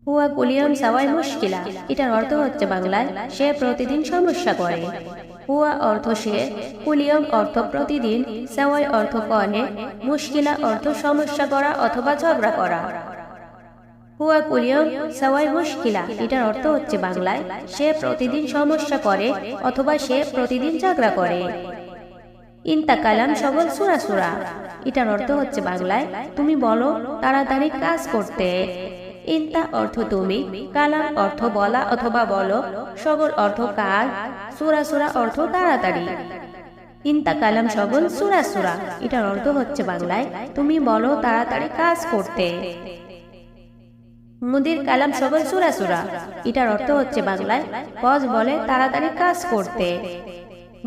হুয়া কুলিয়ম সাওয়াই মুশকিলা, এটার অর্থ হচ্ছে বাংলায় সে প্রতিদিন সমস্যা করে। হুয়া অর্থ সে, কুলিয়ম অর্থ প্রতিদিন, সাওয়াই অর্থ করে, মুশকিলা অর্থ সমস্যা করা অথবা ঝগড়া করা। হুয়া কুলিয়ম সাওয়াই মুশকিলা, এটার অর্থ হচ্ছে বাংলায় সে প্রতিদিন সমস্যা করে অথবা সে প্রতিদিন ঝগড়া করে। ইনতা কালাম সবল সুরা সুরা, এটার অর্থ হচ্ছে বাংলায় তুমি বলো তাড়াতাড়ি কাজ করতে। ইনতা অর্থ তুমি, কালাম অর্থ বলা অথবা বলো, সবল অর্থ কাজ, সুরা সুরা অর্থ তাড়াতাড়ি। ইনতা কালাম সবল সুরা সুরা, এটার অর্থ হচ্ছে বাংলায় তুমি বলো তাড়াতাড়ি কাজ করতে। মুদির কালাম সবল সুরা সুরা, এটার অর্থ হচ্ছে বাংলায় বস বলে তাড়াতাড়ি কাজ করতে।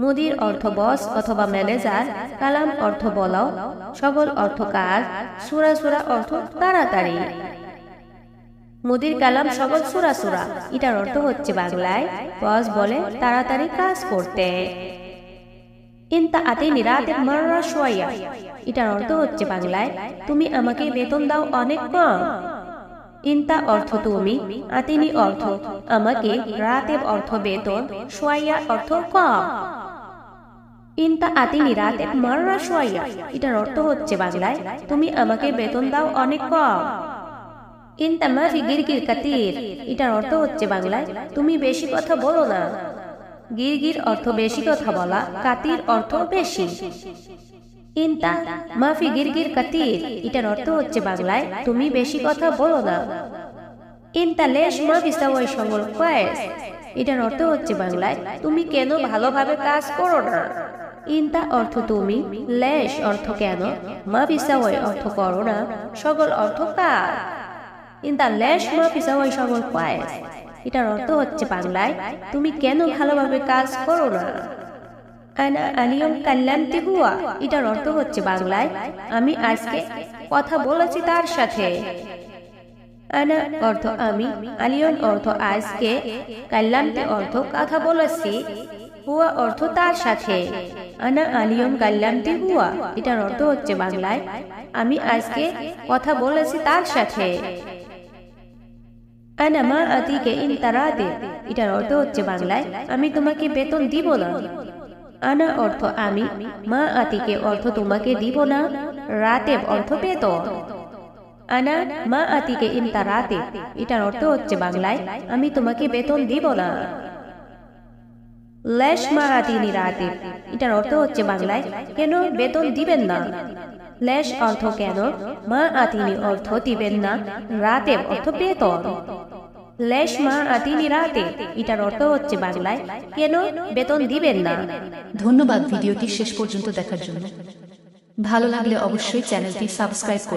মুদির অর্থ বস অথবা ম্যানেজার, কালাম অর্থ বলাও, সবল অর্থ কাজ, সুরা সুরা অর্থ তাড়াতাড়ি। মুদির কালাম সবল সুরা সুরা, এটার অর্থ হচ্ছে বাংলায় বস বলে তাড়াতাড়ি কাজ করতে। ইনতা আতিনি রাতিব মাররা শুওয়া, এটার অর্থ হচ্ছে বাংলায় তুমি আমাকে বেতন দাও অনেক কম। ইনতা অর্থ তুমি, আতিনি অর্থ আমাকে, রাতেব অর্থ বেতন, শুওয়া অর্থ কম। ইনতা আতিনি রাতেব মাররা শুওয়া, এটার অর্থ হচ্ছে বাংলায় তুমি আমাকে বেতন দাও অনেক কম। ইনতা মাফি গিরগির কাতির, এটার অর্থ হচ্ছে বাংলায় তুমি বেশি কথা বলো না। গিরগির অর্থ বেশি কথা বলা, কাতির অর্থ বেশি। ইনতা মাফি গিরগির কাতির, এটার অর্থ হচ্ছে বাংলায় তুমি বেশি কথা বলো না। ইনতা লেশ মাফি সাওয়াই শগল কোয়েস, এটার অর্থ হচ্ছে বাংলায় তুমি কেন ভালোভাবে কাজ করো না। ইনতা অর্থ তুমি, লেশ অর্থ কেন, মাফি সাওয়াই অর্থ করো না, শগল অর্থ কাজ। ইনতা লেশ মাফি সাওয়াই শগল কোয়েস, এটার অর্থ হচ্ছে বাংলায় তুমি কেন ভালোভাবে কাজ করো না। আনা আলিয়ম কাল্লামতি হুয়া, এটার অর্থ হচ্ছে বাংলায় আমি আজকে কথা বলেছি তার সাথে। আনা অর্থ আমি, আলিয়ম অর্থ আজকে, কাল্লামতি অর্থ কথা বলেছি, হুয়া অর্থ তার সাথে। আনা আলিয়ম কাল্লামতি হুয়া, এটার অর্থ হচ্ছে বাংলায় আমি আজকে কথা বলেছি তার সাথে। আনা মা আতিকে ইনতা রাতিব, এটার অর্থ হচ্ছে বাংলায় আমি তোমাকে বেতন দিব না। আনা অর্থ আমি, মা আতিকে অর্থ তোমাকে দিব না, রাতেব অর্থ বেতন। আনা মা আতিকে ইনতা রাতিব, এটার অর্থ হচ্ছে বাংলায় আমি তোমাকে বেতন দিব না। লেশ মা আতিনি রাতিব, এটার অর্থ হচ্ছে বাংলায় কেন বেতন দিবেন না। লেশ অর্থ কেন, মা আতিনি অর্থ দিবেন না, রাতেব অর্থ বেতন। লেশ মা আতিনি রাতে, এটার অর্থ হচ্ছে বাংলায় কেন বেতন দিবেন না। ধন্যবাদ ভিডিওটি শেষ পর্যন্ত দেখার জন্য। ভালো লাগলে অবশ্যই চ্যানেলটি সাবস্ক্রাইব করুন।